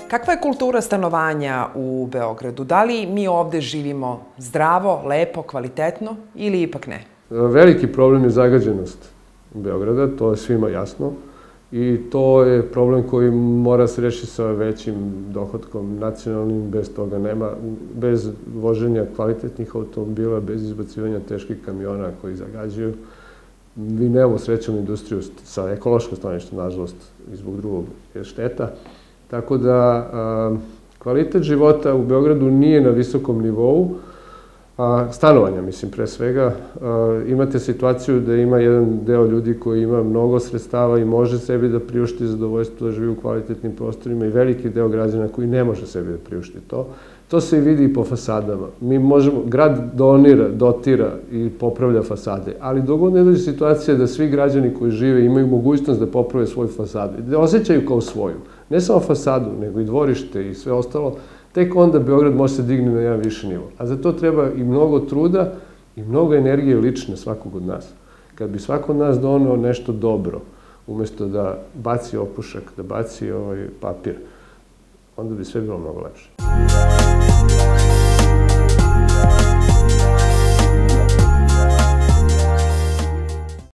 Kakva je kultura stanovanja u Beogradu? Da li mi ovde živimo zdravo, lepo, kvalitetno ili ipak ne? Veliki problem je zagađenost Beograda, to je svima jasno. I to je problem koji mora se rešiti sa većim dohotkom nacionalnim, bez toga nema, bez voženja kvalitetnih automobila, bez izbacivanja teških kamiona koji zagađuju. Mi nemamo srećenu industriju sa ekološkog stanovišta, nažalost, i zbog drugog je šteta. Tako da kvalitet života u Beogradu nije na visokom nivou, stanovanja, mislim, pre svega. Imate situaciju da ima jedan deo ljudi koji ima mnogo sredstava i može sebi da priušti zadovoljstvo da živi u kvalitetnim prostorima i veliki deo građana koji ne može sebi da priušti to. To se i vidi i po fasadama. Mi možemo, grad donira, dotira i popravlja fasade, ali dok god ne dođe situacija da svi građani koji žive imaju mogućnost da poprave svoju fasadu i da osjećaju kao svoju, ne samo fasadu, nego i dvorište i sve ostalo, tek onda Beograd može se digne na jedan viši nivo. A za to treba i mnogo truda i mnogo energije lične svakog od nas. Kad bi svako od nas doneo nešto dobro, umesto da baci opušak, da baci papir, onda bi sve bilo mnogo lepše.